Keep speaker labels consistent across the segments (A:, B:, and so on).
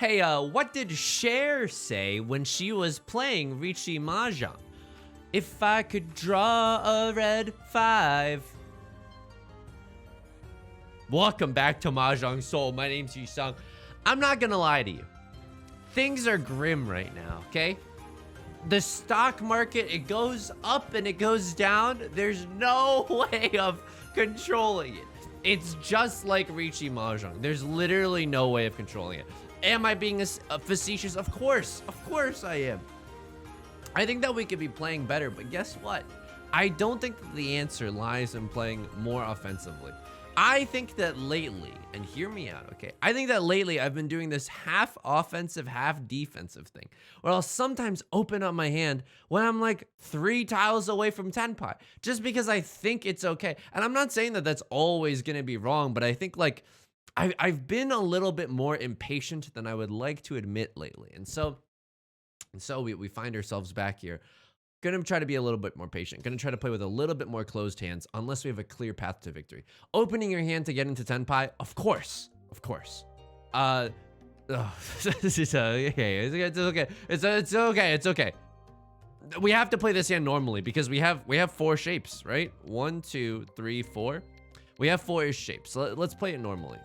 A: Hey, what did Cher say when she was playing Riichi Mahjong? If I could draw a red 5. Welcome back to Mahjong Soul. My name's Yusong. I'm not gonna lie to you. Things are grim right now, okay? The stock market, it goes up and it goes down. There's no way of controlling it. It's just like Riichi Mahjong. There's literally no way of controlling it. Am I being facetious? Of course I am. I think that we could be playing better, but guess what? I don't think that the answer lies in playing more offensively. I think that lately, and hear me out, okay? I think that lately I've been doing this half offensive, half defensive thing, where I'll sometimes open up my hand when I'm like 3 tiles away from tenpai, just because I think it's okay. And I'm not saying that that's always gonna be wrong, but I think like I've been a little bit more impatient than I would like to admit lately. And so we find ourselves back here. Gonna try to be a little bit more patient. Gonna try to play with a little bit more closed hands unless we have a clear path to victory. Opening your hand to get into tenpai, of course. This is okay. It's okay. We have to play this hand normally because we have 4 shapes, right? 1, 2, 3, 4. We have 4 shapes. So let's play it normally.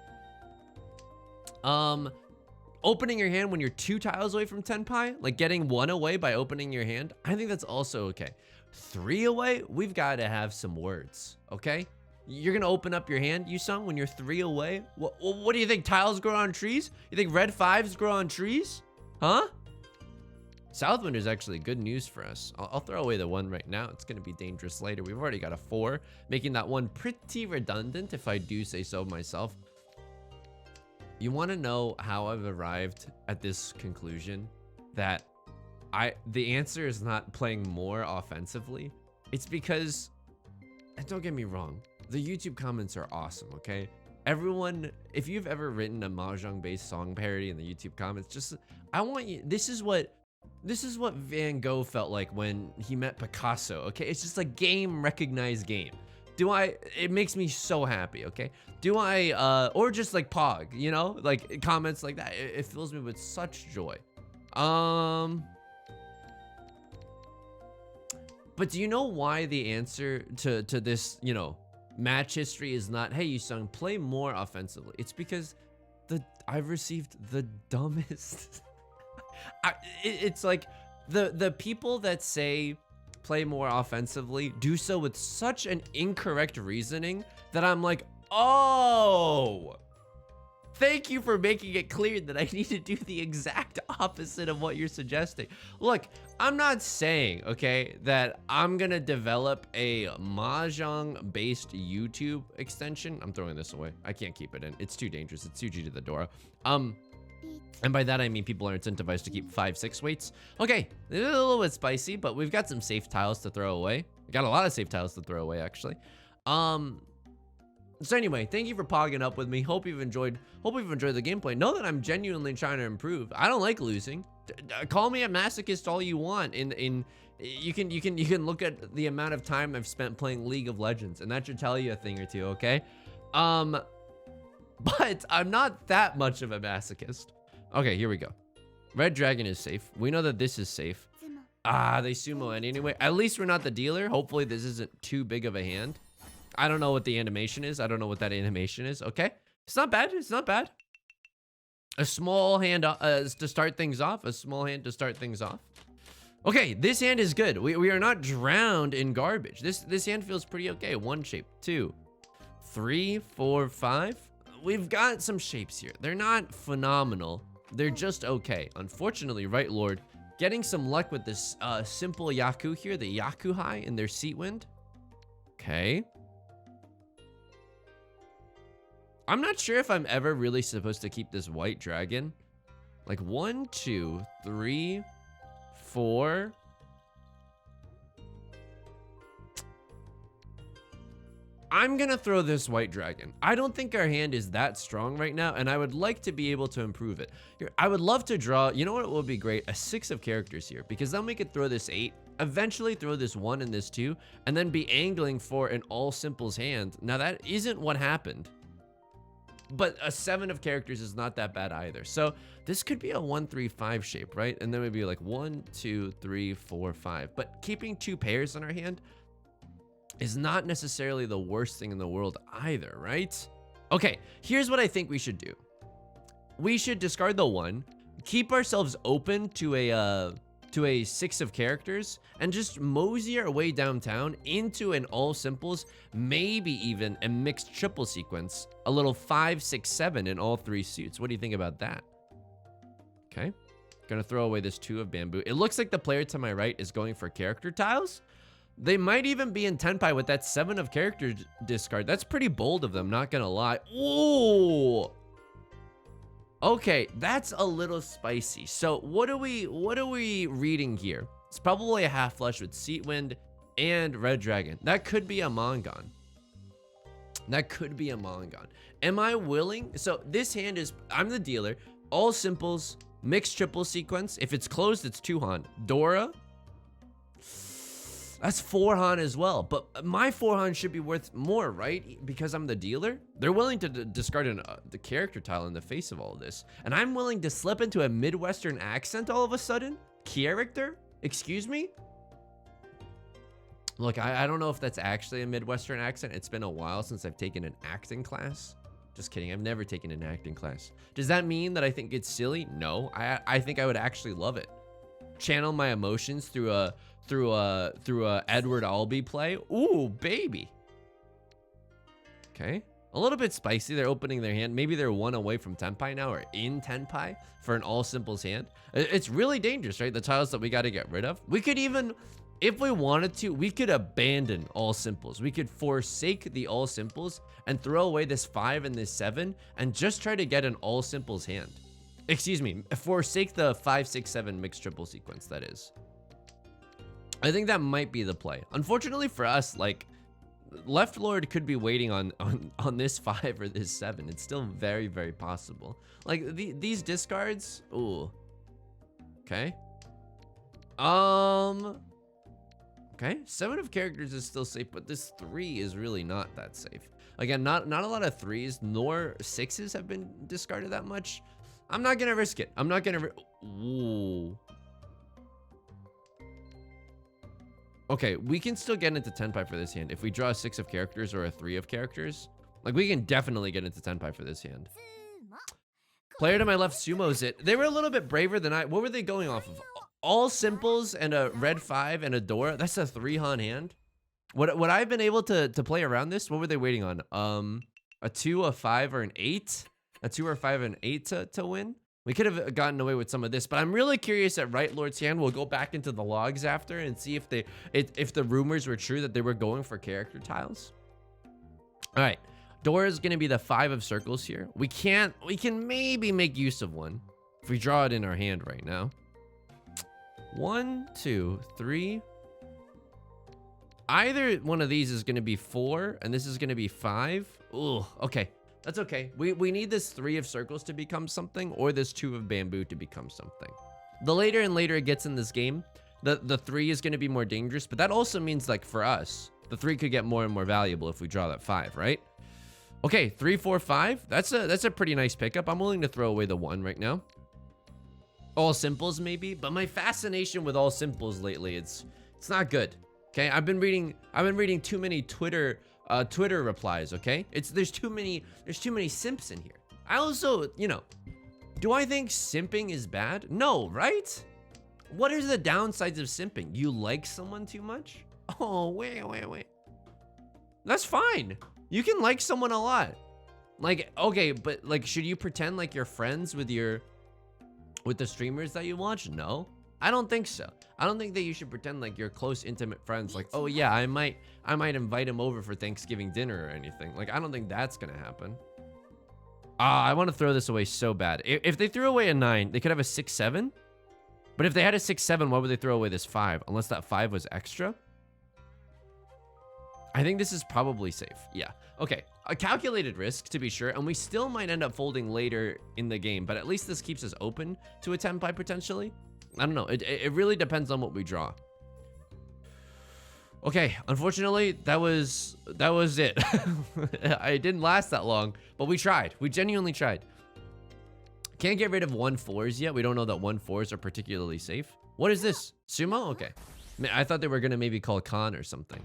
A: Opening your hand when you're 2 tiles away from tenpai, like getting 1 away by opening your hand, I think that's also okay. 3 away, we've got to have some words, okay? You're gonna open up your hand, Yusong, when you're 3 away? What do you think, tiles grow on trees? You think red 5s grow on trees? Huh? Southwind is actually good news for us. I'll throw away the 1 right now. It's gonna be dangerous later. We've already got a 4, making that 1 pretty redundant if I do say so myself. You want to know how I've arrived at this conclusion that the answer is not playing more offensively? It's because, and don't get me wrong, the YouTube comments are awesome, okay? Everyone, if you've ever written a Mahjong-based song parody in the YouTube comments, just, I want you, this is what Van Gogh felt like when he met Picasso, okay? It's just a game recognized game. It makes me so happy, okay? Or just like Pog, you know? Like comments like that, it fills me with such joy. But do you know why the answer to this, you know, match history is not, hey, Yusong, play more offensively? It's because I've received the dumbest. It's like the people that say play more offensively do so with such an incorrect reasoning that I'm like, oh, thank you for making it clear that I need to do the exact opposite of what you're suggesting. Look, I'm not saying, okay, that I'm gonna develop a Mahjong based YouTube extension. I'm throwing this away. I can't keep it in. It's too dangerous. It's too G to the door. And by that, I mean people are incentivized to keep 5-6 weights. Okay, it's a little bit spicy, but we've got some safe tiles to throw away. We got a lot of safe tiles to throw away, actually. So anyway, thank you for pogging up with me. Hope you've enjoyed the gameplay. Know that I'm genuinely trying to improve. I don't like losing. Call me a masochist all you want. You can look at the amount of time I've spent playing League of Legends, and that should tell you a thing or two, okay? But I'm not that much of a masochist. Okay, here we go. Red Dragon is safe. We know that this is safe. They sumo anyway. At least we're not the dealer. Hopefully this isn't too big of a hand. I don't know what the animation is. I don't know what that animation is. Okay, it's not bad. It's not bad. A small hand to start things off. A small hand to start things off. Okay, this hand is good. We are not drowned in garbage. This hand feels pretty okay. 1 shape, 2, 3, 4, 5. We've got some shapes here. They're not phenomenal. They're just okay. Unfortunately, right, Lord, getting some luck with this simple Yaku here, the Yaku High in their seat wind. Okay. I'm not sure if I'm ever really supposed to keep this white dragon. Like 1, 2, 3, 4. I'm gonna throw this white dragon. I don't think our hand is that strong right now, and I would like to be able to improve it. Here, I would love to draw, you know what would be great? A 6 of characters here, because then we could throw this 8, eventually throw this 1 and this 2, and then be angling for an all simples hand. Now that isn't what happened. But a 7 of characters is not that bad either. So this could be a 1-3-5 shape, right? And then we'd be like 1, 2, 3, 4, 5. But keeping 2 pairs in our hand is not necessarily the worst thing in the world either, right? Okay, here's what I think we should do. We should discard the 1, keep ourselves open to a 6 of characters, and just mosey our way downtown into an all simples, maybe even a mixed triple sequence, a little 5, 6, 7 in all 3 suits. What do you think about that? Okay, gonna throw away this 2 of bamboo. It looks like the player to my right is going for character tiles. They might even be in Tenpai with that 7 of character discard. That's pretty bold of them, not gonna lie. Ooh. Okay, that's a little spicy. So what are we reading here? It's probably a half flush with Seat Wind and Red Dragon. That could be a Mongon. That could be a Mongon. Am I willing? So this hand is, I'm the dealer. All simples, mixed triple sequence. If it's closed, it's 2 Han. Dora. That's 4 Han as well, but my 4 Han should be worth more, right? Because I'm the dealer. They're willing to discard the character tile in the face of all of this, and I'm willing to slip into a Midwestern accent all of a sudden. Character? Excuse me? Look, I don't know if that's actually a Midwestern accent. It's been a while since I've taken an acting class. Just kidding. I've never taken an acting class. Does that mean that I think it's silly? No, I think I would actually love it. Channel my emotions through a Edward Albee play. Ooh, baby. Okay, a little bit spicy. They're opening their hand. Maybe they're 1 away from Tenpai now, or in Tenpai for an all simples hand. It's really dangerous, right? The tiles that we got to get rid of. We could even, if we wanted to, we could abandon all simples. We could forsake the all simples and throw away this 5 and this 7 and just try to get an all simples hand. Excuse me, forsake the 5, 6, 7 mixed triple sequence, that is. I think that might be the play. Unfortunately for us, like, Left Lord could be waiting on this 5 or this 7. It's still very, very possible. Like, these discards, ooh. Okay. Okay, 7 of characters is still safe, but this 3 is really not that safe. Again, not a lot of 3s nor 6s have been discarded that much. I'm not gonna risk it. I'm not gonna ooh. Okay, we can still get into Tenpai for this hand. If we draw a 6 of characters or a 3 of characters, like, we can definitely get into Tenpai for this hand. Player to my left sumos it. They were a little bit braver than I. What were they going off of? All simples and a red 5 and a Dora. That's a 3 Han hand. What I've been able to play around this, what were they waiting on? A 2, a 5, or an 8? A 2 or 5 and 8 to win? We could have gotten away with some of this, but I'm really curious at Right Lord's hand. We'll go back into the logs after and see if the rumors were true that they were going for character tiles. All right, Dora is gonna be the 5 of circles here. We can maybe make use of one if we draw it in our hand right now. 1, 2, 3. Either one of these is gonna be 4, and this is gonna be 5. Ooh, okay. That's okay. We need this 3 of circles to become something, or this 2 of bamboo to become something. The later and later it gets in this game, the 3 is going to be more dangerous, but that also means, like, for us, the 3 could get more and more valuable if we draw that 5, right? Okay, 3, 4, 5. That's a pretty nice pickup. I'm willing to throw away the 1 right now. All simples maybe, but my fascination with all simples lately, it's not good. Okay, I've been reading too many Twitter replies, okay? There's too many simps in here. I also, you know, do I think simping is bad? No, right? What are the downsides of simping? You like someone too much? Oh, wait. That's fine. You can like someone a lot. Like, okay, but, like, should you pretend like you're friends with the streamers that you watch? No, I don't think so. I don't think that you should pretend like you're close, intimate friends. Like, oh yeah, I might invite him over for Thanksgiving dinner or anything. Like, I don't think that's gonna happen. I want to throw this away so bad. If they threw away a 9, they could have a 6, 7. But if they had a 6, 7, why would they throw away this 5? Unless that 5 was extra. I think this is probably safe. Yeah. Okay. A calculated risk, to be sure, and we still might end up folding later in the game, but at least this keeps us open to a Tenpai potentially. I don't know. It really depends on what we draw. Okay, unfortunately, that was it. It didn't last that long, but we tried. We genuinely tried. Can't get rid of 1-4s yet. We don't know that 1-4s are particularly safe. What is this? Sumo? Okay. I thought they were gonna maybe call Khan or something.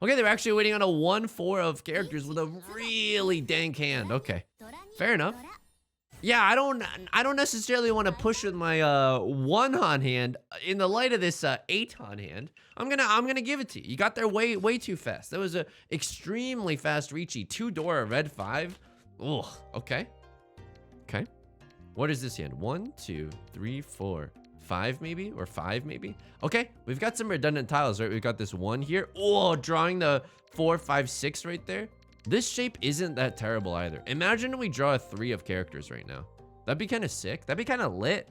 A: Okay, they're actually waiting on a 1-4 of characters with a really dank hand. Okay, fair enough. Yeah, I don't necessarily want to push with my 1-han hand in the light of this 8-han hand. I'm gonna give it to you. You got there way too fast. That was a extremely fast Riichi. 2 Dora, red 5. Ugh. Okay. Okay. What is this hand? 1, 2, 3, 4, 5 maybe, or 5 maybe. Okay, we've got some redundant tiles, right? We've got this 1 here. Oh, drawing the 4, 5, 6 right there. This shape isn't that terrible either. Imagine we draw a 3 of characters right now. That'd be kind of sick. That'd be kind of lit.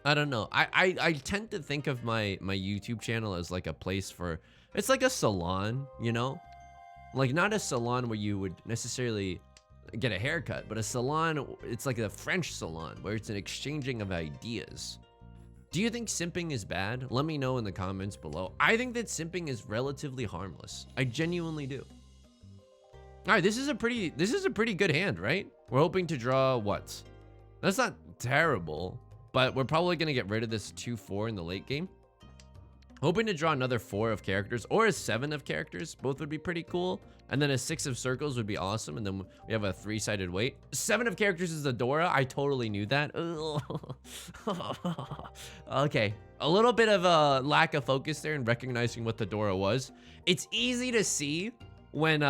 A: I don't know. I tend to think of my YouTube channel as like a place for, it's like a salon, you know? Like not a salon where you would necessarily get a haircut, but a salon, it's like a French salon where it's an exchanging of ideas. Do you think simping is bad? Let me know in the comments below. I think that simping is relatively harmless. I genuinely do. All right, this is a pretty good hand, right? We're hoping to draw what? That's not terrible, but we're probably gonna get rid of this 2-4 in the late game. Hoping to draw another 4 of characters or a 7 of characters. Both would be pretty cool. And then a 6 of circles would be awesome. And then we have a 3-sided weight. 7 of characters is the Dora. I totally knew that. Okay. A little bit of a lack of focus there in recognizing what the Dora was. It's easy to see when,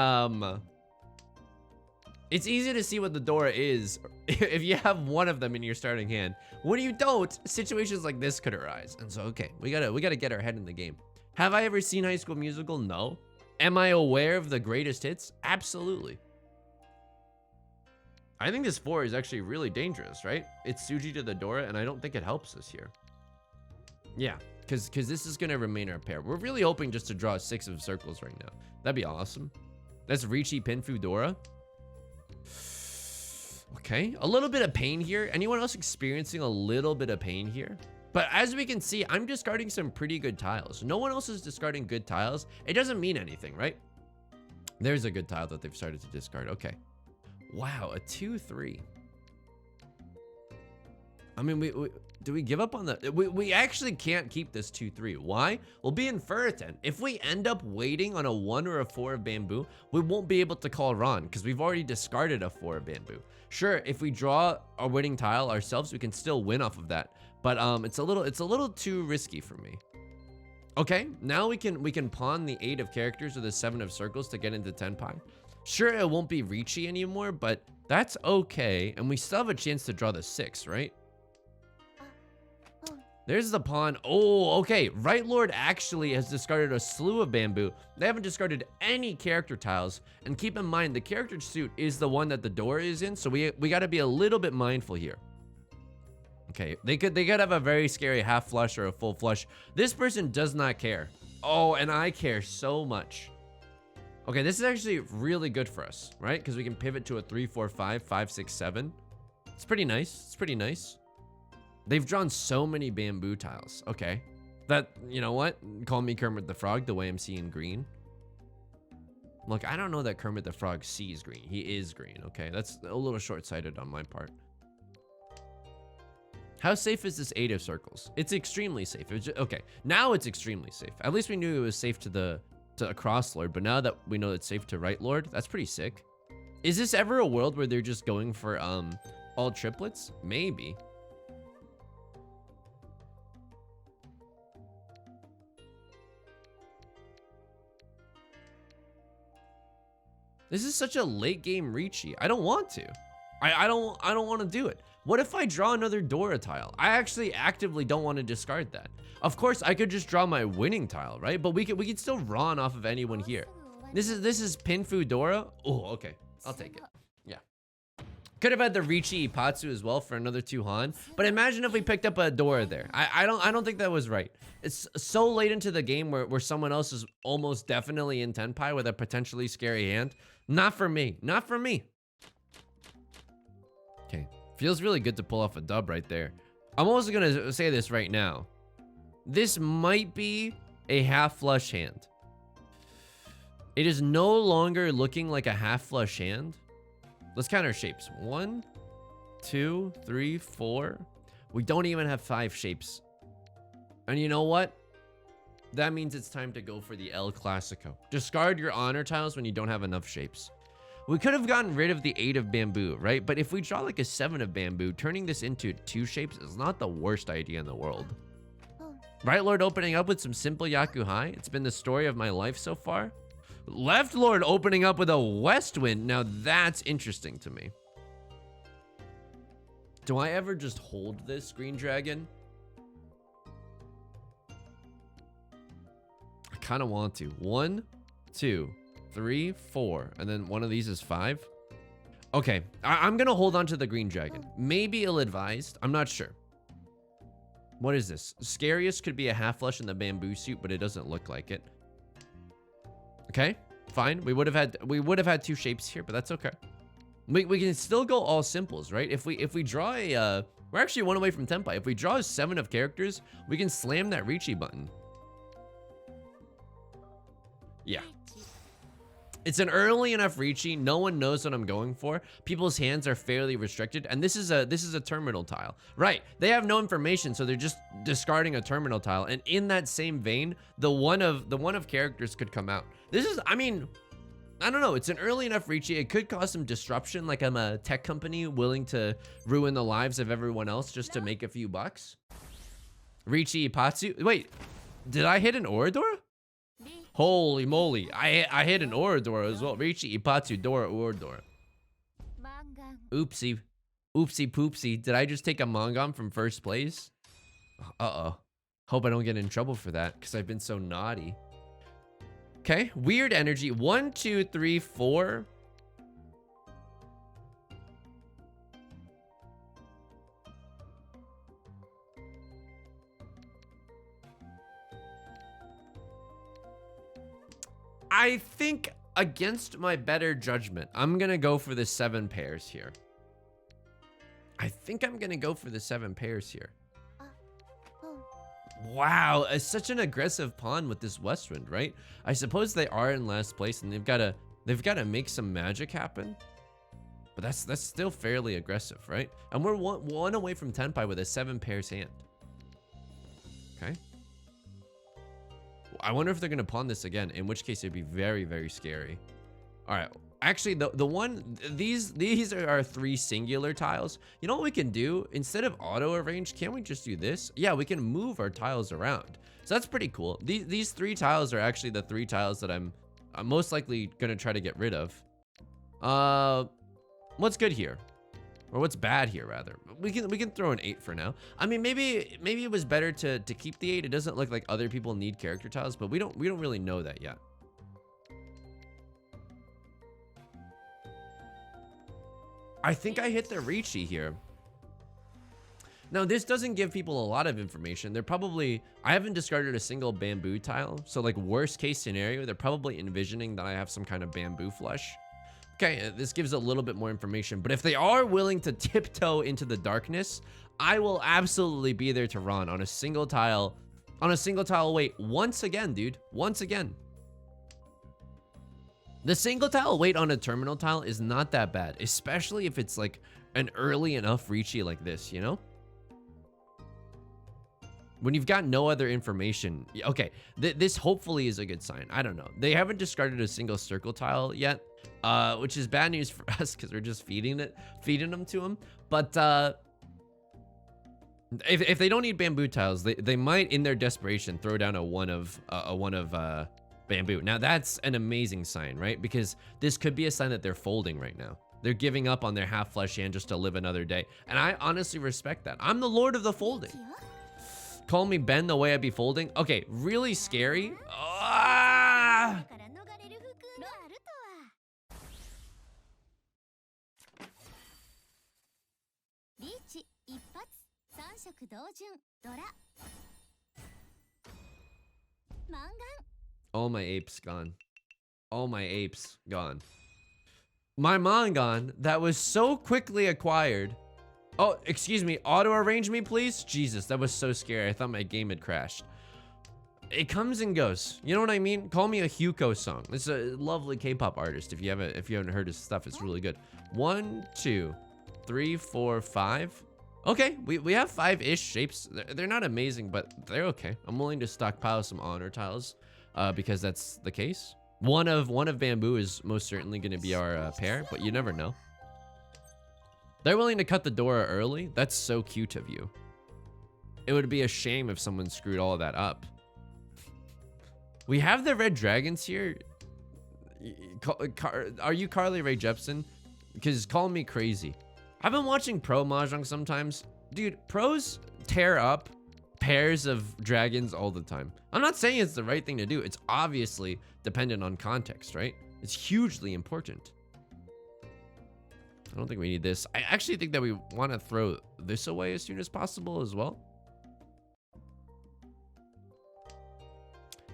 A: it's easy to see what the Dora is if you have one of them in your starting hand. When you don't, situations like this could arise. And so, okay, we gotta get our head in the game. Have I ever seen High School Musical? No. Am I aware of the greatest hits? Absolutely. I think this 4 is actually really dangerous, right? It's Tsuji to the Dora, and I don't think it helps us here. Yeah, because this is gonna remain our pair. We're really hoping just to draw a 6 of circles right now. That'd be awesome. That's Riichi Pinfu Dora. Okay, a little bit of pain here. Anyone else experiencing a little bit of pain here? But as we can see, I'm discarding some pretty good tiles. No one else is discarding good tiles. It doesn't mean anything, right? There's a good tile that they've started to discard. Okay. Wow, a 2-3. I mean, do we give up on the... We actually can't keep this 2-3. Why? We'll be in Furitan. If we end up waiting on a 1 or a 4 of bamboo, we won't be able to call Ron because we've already discarded a 4 of bamboo. Sure, if we draw a winning tile ourselves, we can still win off of that. But it's a little too risky for me. Okay, now we can pawn the 8 of characters or the 7 of circles to get into Tenpai. Sure, it won't be Riichi anymore, but that's okay. And we still have a chance to draw the 6, right? There's the pawn. Oh, okay. Right Lord actually has discarded a slew of bamboo. They haven't discarded any character tiles. And keep in mind, the character suit is the one that the door is in. So we got to be a little bit mindful here. Okay, they could have a very scary half flush or a full flush. This person does not care. Oh, and I care so much. Okay, this is actually really good for us, right? Because we can pivot to a 3, 4, 5, 5, 6, 7. It's pretty nice. It's pretty nice. They've drawn so many bamboo tiles. Okay. That, you know what? Call me Kermit the Frog the way I'm seeing green. Look, I don't know that Kermit the Frog sees green. He is green, okay? That's a little short-sighted on my part. How safe is this 8 of circles? It's extremely safe. Okay, now it's extremely safe. At least we knew it was safe to a cross lord, but now that we know it's safe to right lord, that's pretty sick. Is this ever a world where they're just going for all triplets? Maybe. This is such a late game Riichi. I don't want to. I don't want to do it. What if I draw another Dora tile? I actually actively don't want to discard that. Of course, I could just draw my winning tile, right? But we could still Ron off of anyone here. This is Pinfu Dora. Oh, okay. I'll take it. Yeah. Could have had the Riichi Ipatsu as well for another 2 Han. But imagine if we picked up a Dora there. I don't think that was right. It's so late into the game where someone else is almost definitely in Tenpai with a potentially scary hand. Not for me. Not for me. Okay. Feels really good to pull off a dub right there. I'm also gonna say this right now. This might be a half flush hand. It is no longer looking like a half flush hand. Let's count our shapes. 1, 2, 3, 4. We don't even have 5 shapes. And you know what? That means it's time to go for the El Clasico. Discard your honor tiles when you don't have enough shapes. We could have gotten rid of the 8 of bamboo, right? But if we draw like a 7 of bamboo, turning this into 2 shapes is not the worst idea in the world. Right Lord opening up with some simple Yaku High. It's been the story of my life so far. Left Lord opening up with a West Wind. Now that's interesting to me. Do I ever just hold this Green Dragon? I kind of want to. 1, 2, 3, 4. And then one of these is 5. Okay, I'm going to hold on to the Green Dragon. Maybe ill-advised. I'm not sure. What is this? Scariest could be a half flush in the bamboo suit, but it doesn't look like it. Okay, fine. We would have had 2 shapes here, but that's okay. We can still go all simples, right? If we draw a we're actually 1 away from Tenpai. If we draw a 7 of characters, we can slam that Riichi button. Yeah. It's an early enough Riichi. No one knows what I'm going for. People's hands are fairly restricted, and this is a terminal tile. Right. They have no information, so they're just discarding a terminal tile. And in that same vein, the one of characters could come out. This is, I mean, I don't know. It's an early enough Riichi. It could cause some disruption, like I'm a tech company willing to ruin the lives of everyone else just to make a few bucks. Riichi Ipatsu. Wait, did I hit an Oradora? Holy moly, I hit an Oradora as well. Riichi Ipatsu Dora Oradora. Oopsie. Oopsie poopsie. Did I just take a Mangon from first place? Uh-oh. Hope I don't get in trouble for that, because I've been so naughty. Okay, weird energy. 1, 2, 3, 4. I think against my better judgment, I'm gonna go for the 7 pairs here. I think I'm gonna go for the 7 pairs here. Wow, it's such an aggressive pawn with this Westwind, right? I suppose they are in last place and they've gotta make some magic happen. But that's still fairly aggressive, right? And we're one away from Tenpai with a 7 pairs hand. Okay. I wonder if they're gonna pawn this again, in which case it'd be very, very scary. All right, actually these are our 3 singular tiles. You know what we can do? Instead of auto arrange, can't we just do this? Yeah, we can move our tiles around. So that's pretty cool. These 3 tiles are actually the 3 tiles that I'm most likely gonna try to get rid of. What's good here? Or what's bad here, rather? We can throw an 8 for now. I mean, maybe it was better to keep the 8. It doesn't look like other people need character tiles, but we don't really know that yet. I think I hit the Riichi here. Now, this doesn't give people a lot of information. I haven't discarded a single bamboo tile. So like worst case scenario, they're probably envisioning that I have some kind of bamboo flush. Okay, this gives a little bit more information, but if they are willing to tiptoe into the darkness, I will absolutely be there to run on a single tile. Wait, once again, dude, once again. The single tile wait on a terminal tile is not that bad, especially if it's like an early enough Riichi like this, you know? When you've got no other information. Okay, this hopefully is a good sign. I don't know. They haven't discarded a single circle tile yet, which is bad news for us because we're just feeding them to them. But if they don't need bamboo tiles, they might, in their desperation, throw down a one of bamboo. Now that's an amazing sign, right? Because this could be a sign that they're folding right now. They're giving up on their half flesh hand just to live another day, and I honestly respect that. I'm the lord of the folding. Call me Ben the way I be folding. Okay, really scary. Ah! All my apes gone. All my apes gone. My Mangon that was so quickly acquired. Oh, excuse me. Auto arrange me, please. Jesus, that was so scary. I thought my game had crashed. it comes and goes. You know what I mean? Call me a Hyuko song. It's a lovely K-pop artist. If you haven't heard his stuff, it's really good. 1, 2, 3, 4, 5. Okay, we have 5-ish shapes. They're not amazing, but they're okay. I'm willing to stockpile some honor tiles because that's the case. One of bamboo is most certainly going to be our pair, but you never know. They're willing to cut the door early. That's so cute of you. It would be a shame if someone screwed all of that up. We have the red dragons here. Are you Carly Rae Jepsen? Because call me crazy. I've been watching pro Mahjong sometimes. Dude, pros tear up pairs of dragons all the time. I'm not saying it's the right thing to do. It's obviously dependent on context, right? It's hugely important. I don't think we need this. I actually think that we want to throw this away as soon as possible as well.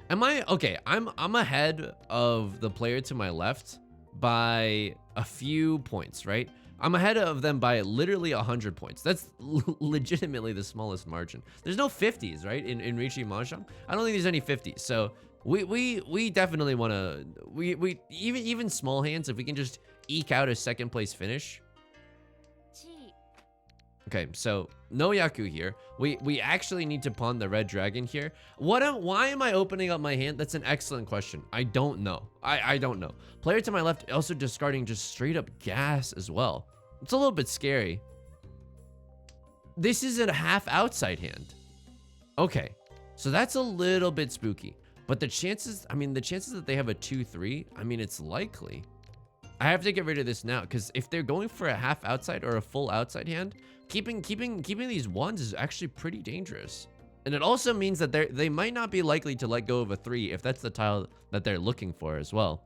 A: Am I okay? I'm ahead of the player to my left by a few points, right? I'm ahead of them by literally 100 points. That's legitimately the smallest margin. There's no 50s, right? In Riichi Mahjong, I don't think there's any 50s. So we definitely want to we even small hands, if we can just eke out a second place finish. Okay, so no Yaku here. We actually need to pawn the red dragon here. Why am I opening up my hand? That's an excellent question. I don't know. I don't know. Player to my left also discarding just straight up gas as well. It's a little bit scary. This is a half outside hand. Okay, so that's a little bit spooky. But the chances, I mean, the chances that they have a 2-3, I mean, it's likely. I have to get rid of this now, because if they're going for a half outside or a full outside hand, keeping these ones is actually pretty dangerous. And it also means that they might not be likely to let go of a 3 if that's the tile that they're looking for as well.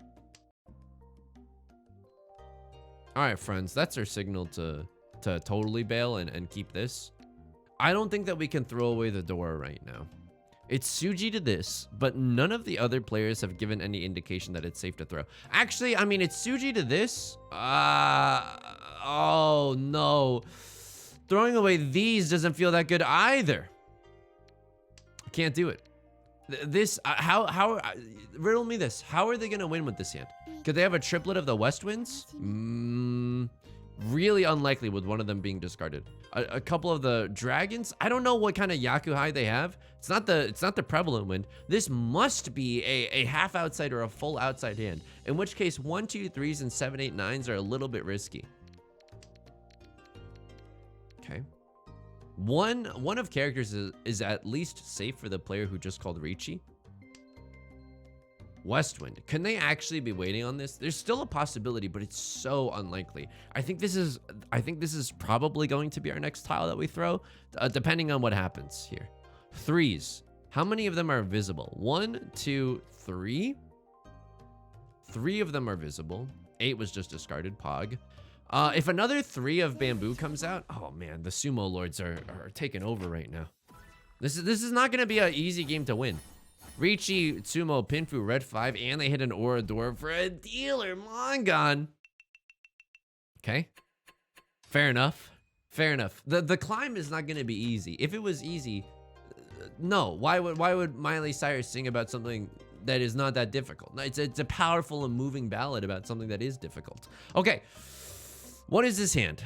A: All right, friends, that's our signal to totally bail and keep this. I don't think that we can throw away the door right now. It's Suji to this, but none of the other players have given any indication that it's safe to throw. Actually, I mean, it's Suji to this. Oh no. Throwing away these doesn't feel that good either. Can't do it. This, riddle me this. How are they gonna win with this hand? Could they have a triplet of the West Winds? Really unlikely with one of them being discarded. A couple of the dragons. I don't know what kind of Yakuhai they have. It's not the prevalent wind. This must be a half outside or a full outside hand. In which case 1, 2, 3s and 7, 8, 9s are a little bit risky. Okay. One of characters is at least safe for the player who just called Riichi. Westwind. Can they actually be waiting on this? There's still a possibility, but it's so unlikely. I think this is probably going to be our next tile that we throw, depending on what happens here. 3s. How many of them are visible? 1, 2, 3. 3 of them are visible. 8 was just discarded. Pog. If another 3 of bamboo comes out, oh man, the sumo lords are taking over right now. This is not going to be an easy game to win. Riichi, Tsumo, Pinfu, Red 5, and they hit an Aura door for a dealer. Mongon. Okay. Fair enough. Fair enough. The climb is not going to be easy. If it was easy, no. Why would Miley Cyrus sing about something that is not that difficult? It's a powerful and moving ballad about something that is difficult. Okay. What is this hand?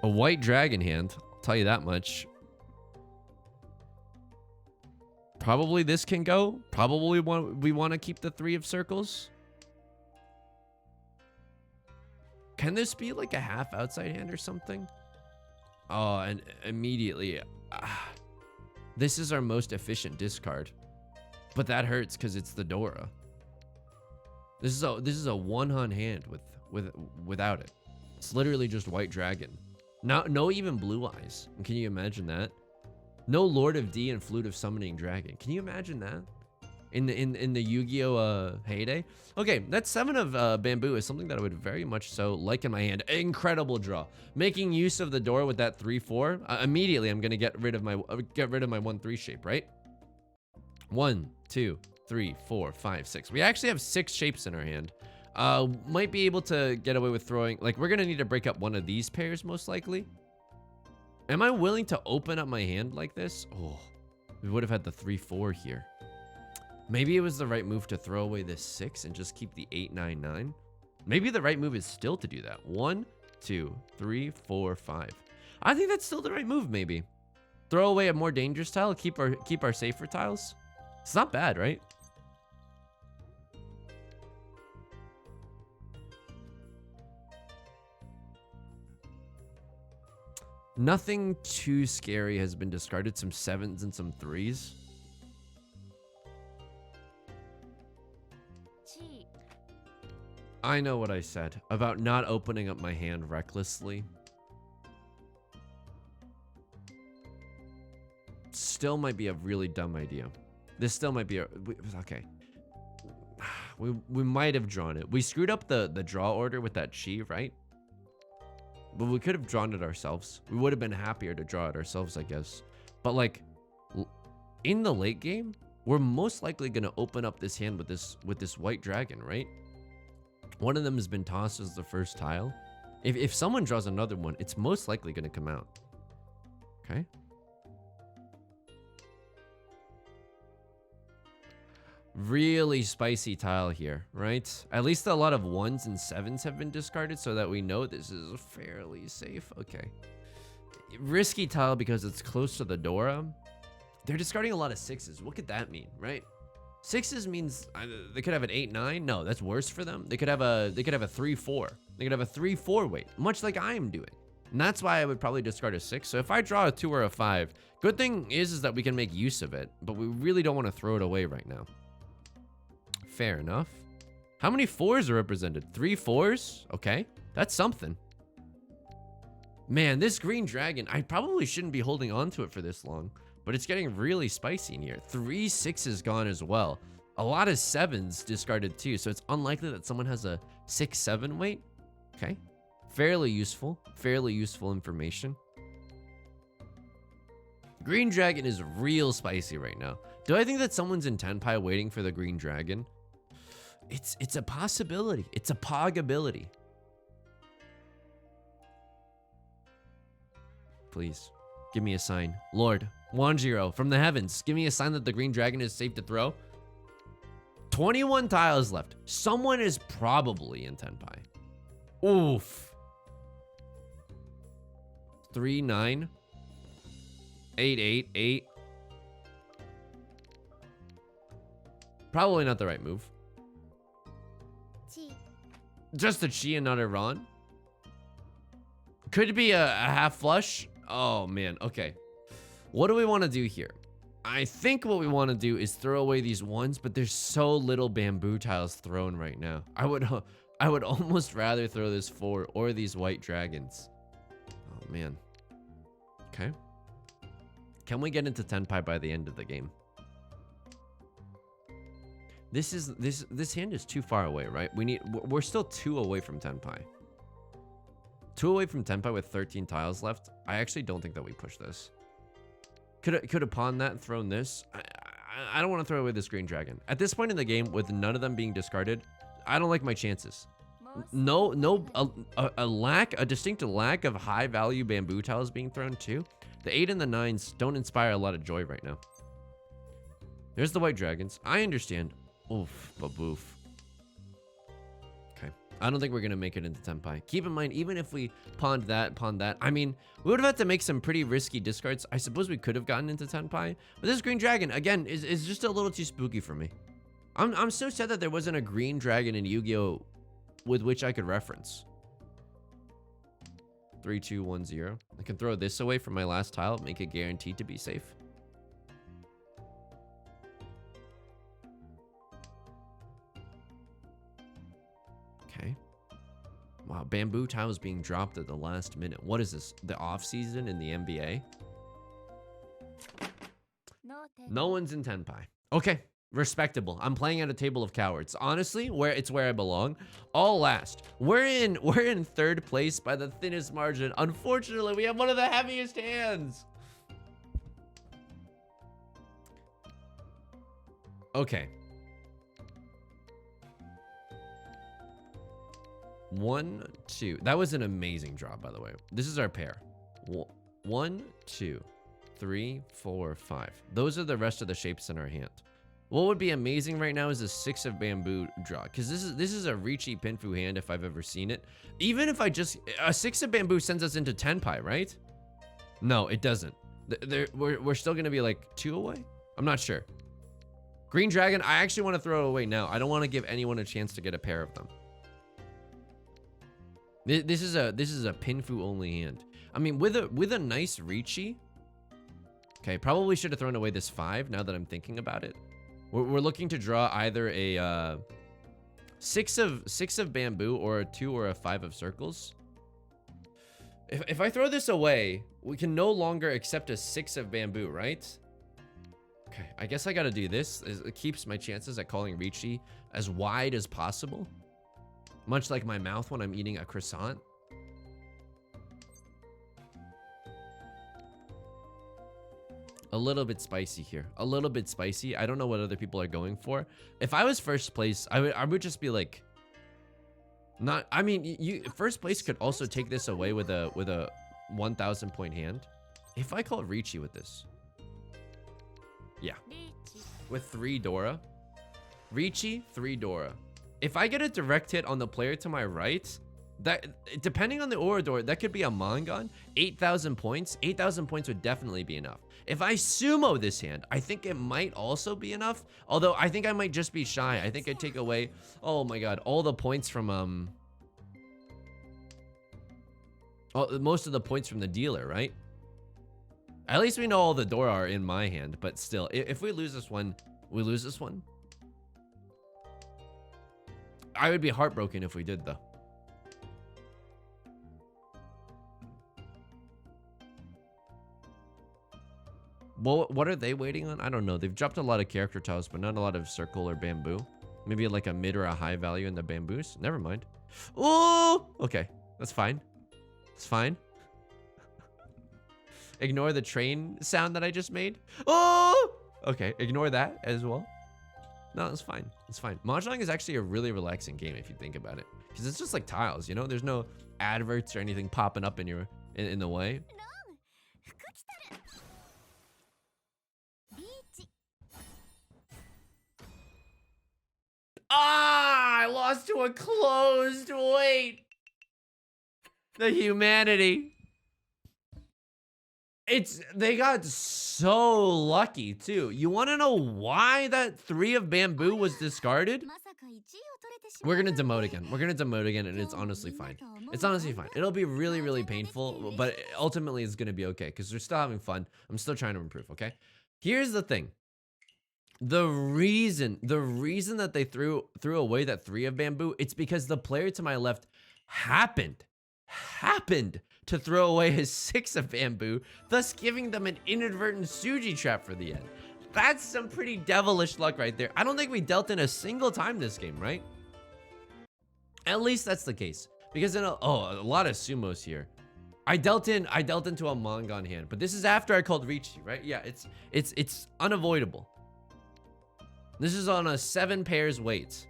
A: A white dragon hand. I'll tell you that much. Probably this can go. Probably we want to keep the 3 of circles. Can this be like a half outside hand or something? Oh, and immediately, this is our most efficient discard, but that hurts because it's the Dora. This is a one-on hand without it. It's literally just white dragon. No even blue eyes. Can you imagine that? No Lord of D and Flute of Summoning Dragon. Can you imagine that? In the Yu-Gi-Oh heyday? Okay, that 7 of bamboo is something that I would very much so like in my hand. Incredible draw. Making use of the door with that 3-4. Immediately I'm gonna get rid of my 1-3 shape, right? 1, 2, 3, 4, 5, 6. We actually have 6 shapes in our hand. Might be able to get away with throwing, like, we're gonna need to break up one of these pairs most likely. Am I willing to open up my hand like this? Oh, We would have had the 3-4 here. Maybe it was the right move to throw away this 6 and just keep the 8-9-9. Maybe the right move is still to do that. 1, 2, 3, 4, 5. I think that's still the right move, maybe. Throw away a more dangerous tile, keep our safer tiles. It's not bad, right? Nothing too scary has been discarded. Some 7s and some 3s. I know what I said about not opening up my hand recklessly. Still might be a really dumb idea. This still might be okay. We might have drawn it. We screwed up the draw order with that chi, right? But we could have drawn it ourselves. We would have been happier to draw it ourselves, I guess. But like in the late game, we're most likely gonna open up this hand with this white dragon, right? One of them has been tossed as the first tile. If someone draws another one, it's most likely gonna come out. Okay. Really spicy tile here, right? At least a lot of 1s and 7s have been discarded so that we know this is fairly safe. Okay. Risky tile because it's close to the Dora. They're discarding a lot of 6s. What could that mean, right? 6s means they could have an 8-9. No, that's worse for them. They could have a 3-4. They could have a 3-4 weight, much like I am doing. And that's why I would probably discard a 6. So if I draw a 2 or a 5, good thing is that we can make use of it, but we really don't want to throw it away right now. Fair enough. How many 4s are represented? 3 4s? Okay, that's something. Man, this green dragon, I probably shouldn't be holding on to it for this long, but it's getting really spicy in here. 3 6s gone as well. A lot of 7s discarded too, so it's unlikely that someone has a 6-7 weight. Okay, fairly useful information. Green dragon is real spicy right now. Do I think that someone's in Tenpai waiting for the green dragon? It's a possibility. It's a pogability. Please, give me a sign. Lord, Wanjiro, from the heavens, give me a sign that the green dragon is safe to throw. 21 tiles left. Someone is probably in Tenpai. Oof. 3 9. 8 8 8. Probably not the right move. Just a chi and not a Ron. Could be a half flush. Oh man, okay. What do we want to do here? I think what we want to do is throw away these 1s, but there's so little bamboo tiles thrown right now. I would almost rather throw this 4 or these white dragons. Oh man. Okay. Can we get into Tenpai by the end of the game? This hand is too far away, right? We're still 2 away from Tenpai. 2 away from Tenpai with 13 tiles left. I actually don't think that we push this. Could have pawned that and thrown this. I don't want to throw away this green dragon. At this point in the game, with none of them being discarded, I don't like my chances. A distinct lack of high value bamboo tiles being thrown too. The 8 and the 9s don't inspire a lot of joy right now. There's the white dragons. I understand. Oof, baboof. Okay. I don't think we're going to make it into Tenpai. Keep in mind, even if we pawned that, I mean, we would have had to make some pretty risky discards. I suppose we could have gotten into Tenpai. But this green dragon, again, is just a little too spooky for me. I'm so sad that there wasn't a green dragon in Yu-Gi-Oh! With which I could reference. 3 2 1 0. I can throw this away from my last tile, make it guaranteed to be safe. Okay. Wow, bamboo tiles being dropped at the last minute. What is this? The off season in the NBA? No one's in Tenpai. Okay. Respectable. I'm playing at a table of cowards. Honestly, it's where I belong. All last. We're in third place by the thinnest margin. Unfortunately, we have one of the heaviest hands. Okay. 1 2. That was an amazing draw, by the way. This is our pair. 1 2 3, 4, 5. Those are the rest of the shapes in our hand. What would be amazing right now is a 6 of bamboo draw, because this is a Riichi Pinfu hand if I've ever seen it. Even if I just a 6 of bamboo sends us into tenpai, right? No, it doesn't. We're still gonna be like 2 away. I'm not sure. Green dragon. I actually want to throw it away now. I don't want to give anyone a chance to get a pair of them. This is a Pinfu only hand. I mean, with a nice Riichi. Okay, probably should have thrown away this 5 now that I'm thinking about it. We're looking to draw either a 6 of bamboo or a 2 or a 5 of circles. If I throw this away, we can no longer accept a 6 of bamboo, right? Okay, I guess I gotta do this. It keeps my chances at calling Riichi as wide as possible. Much like my mouth when I'm eating a croissant. A little bit spicy here. A little bit spicy. I don't know what other people are going for. If I was first place, I would just be like, not. I mean, first place could also take this away with a 1,000 point hand. If I call Riichi with this, yeah, with 3 Dora, Riichi 3 Dora. If I get a direct hit on the player to my right, that depending on the Orador, that could be a Mangon. 8,000 points. 8,000 points would definitely be enough. If I sumo this hand, I think it might also be enough. Although I think I might just be shy. I think I'd take away, oh my god, all the points from most of the points from the dealer, right? At least we know all the Dora are in my hand, but still, if we lose this one, we lose this one. I would be heartbroken if we did, though. Well, what are they waiting on? I don't know. They've dropped a lot of character tiles, but not a lot of circle or bamboo. Maybe like a mid or a high value in the bamboos. Never mind. Oh, okay. That's fine. It's fine. Ignore the train sound that I just made. Oh, okay. Ignore that as well. No, it's fine. It's fine. Mahjong is actually a really relaxing game if you think about it, because it's just like tiles, you know. There's no adverts or anything popping up in your in the way. Ah, I lost to a closed. Wait. The humanity. They got so lucky too. You want to know why that 3 of bamboo was discarded? We're gonna demote again. We're gonna demote again, and it's honestly fine. It's honestly fine. It'll be really, really painful, but ultimately it's gonna be okay because we're still having fun. I'm still trying to improve. Okay. Here's the thing. The reason that they threw away that 3 of bamboo, it's because the player to my left happened to throw away his 6 of bamboo, thus giving them an inadvertent Suji trap for the end. That's some pretty devilish luck right there. I don't think we dealt in a single time this game, right? At least that's the case. Because a lot of sumos here. I dealt into a Mangon hand, but this is after I called Riichi, right? Yeah, it's unavoidable. This is on a 7 pairs weight.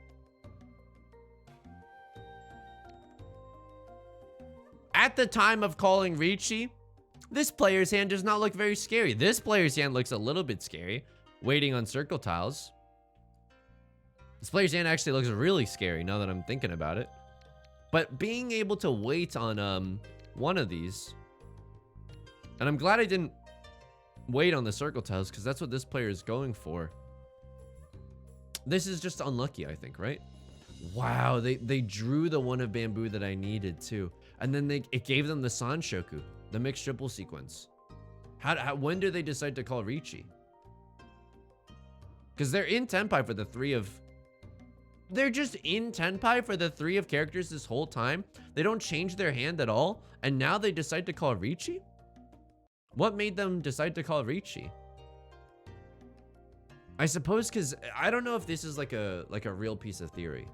A: At the time of calling Riichi, this player's hand does not look very scary. This player's hand looks a little bit scary, waiting on circle tiles. This player's hand actually looks really scary now that I'm thinking about it. But being able to wait on one of these, and I'm glad I didn't wait on the circle tiles because that's what this player is going for. This is just unlucky, I think, right? Wow, they drew the 1 of bamboo that I needed too. And then it gave them the Sanshoku, the mixed triple sequence. When did they decide to call Riichi? Because they're in Tenpai for the 3 of... They're just in Tenpai for the 3 of characters this whole time. They don't change their hand at all. And now they decide to call Riichi? What made them decide to call Riichi? I suppose because I don't know if this is like a real piece of theory.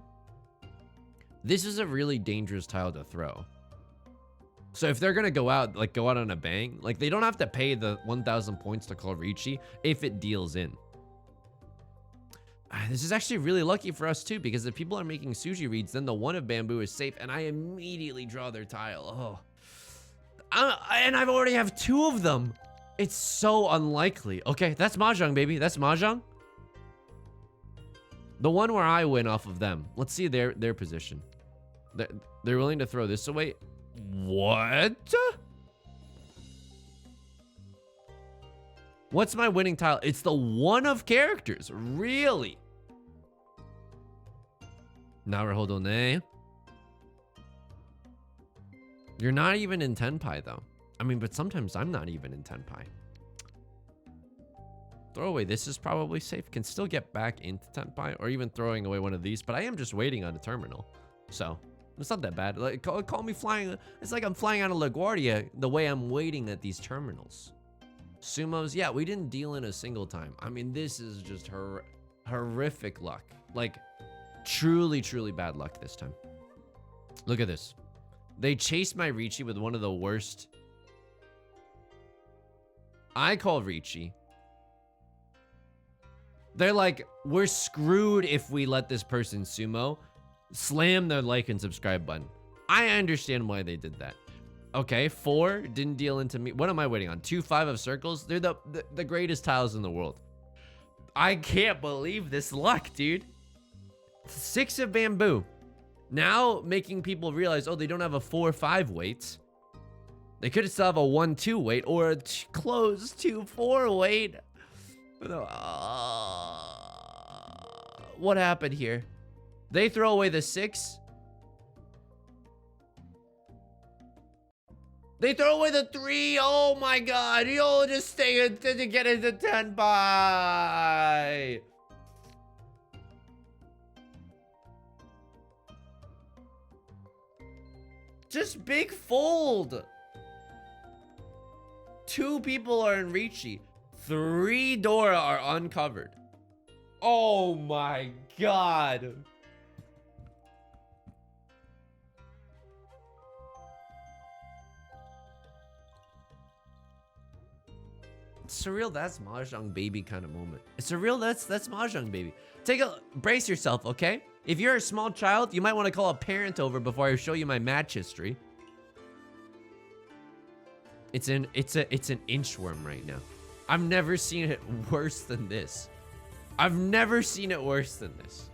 A: This is a really dangerous tile to throw. So if they're gonna go out on a bang, like they don't have to pay the 1,000 points to call Riichi if it deals in. This is actually really lucky for us too, because if people are making sushi reads, then the 1 of bamboo is safe, and I immediately draw their tile. Oh, and I've already have 2 of them. It's so unlikely. Okay, that's Mahjong, baby. That's Mahjong. The one where I win off of them. Let's see their position. They're willing to throw this away. What? What's my winning tile? It's the one of characters. Really? Naruhodone. You're not even in Tenpai, though. I mean, but sometimes I'm not even in Tenpai. Throw away. This is probably safe. Can still get back into Tenpai, or even throwing away one of these. But I am just waiting on a terminal. So, it's not that bad. Like, call me flying. It's like I'm flying out of LaGuardia the way I'm waiting at these terminals. Sumos, yeah, we didn't deal in a single time. I mean, this is just horrific luck. Like, truly, truly bad luck this time. Look at this. They chased my Riichi with one of the worst. I call Riichi. They're like, we're screwed if we let this person sumo. Slam their like and subscribe button. I understand why they did that. Okay, 4 didn't deal into me. What am I waiting on? 2 5 of circles? They're the greatest tiles in the world. I can't believe this luck, dude. 6 of bamboo. Now making people realize, oh, they don't have a 4-5 weight. They could still have a 1-2 weight or a close 2-4 weight. What happened here? They throw away the 6. They throw away the 3. Oh my god. You'll just stay to get into Tenpai. Just big fold. 2 people are in Riichi. 3 Dora are uncovered. Oh my god. Surreal, that's Mahjong baby kind of moment. It's surreal, that's Mahjong baby. Brace yourself, okay? If you're a small child, you might want to call a parent over before I show you my match history. It's an inchworm right now. I've never seen it worse than this. I've never seen it worse than this.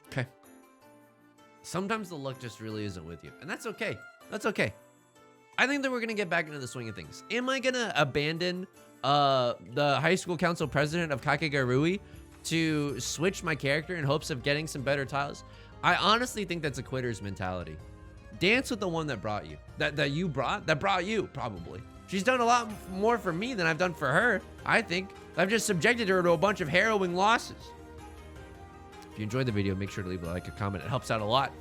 A: Okay. Sometimes the luck just really isn't with you, and that's okay. That's okay. I think that we're gonna get back into the swing of things. Am I gonna abandon the high school council president of Kakegarui to switch my character in hopes of getting some better tiles? I honestly think that's a quitter's mentality. Dance with the one that brought you. That brought you, probably. She's done a lot more for me than I've done for her, I think. I've just subjected her to a bunch of harrowing losses. If you enjoyed the video, make sure to leave a like, a comment. It helps out a lot.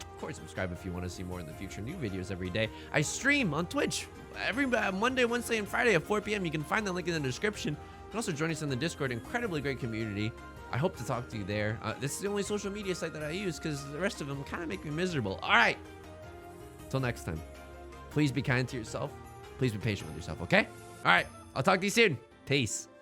A: Of course, subscribe if you want to see more in the future. New videos every day. I stream on Twitch every Monday, Wednesday, and Friday at 4 p.m. You can find the link in the description. You can also join us in the Discord. Incredibly great community. I hope to talk to you there. This is the only social media site that I use because the rest of them kind of make me miserable. All right. Till next time. Please be kind to yourself. Please be patient with yourself, okay? All right. I'll talk to you soon. Peace.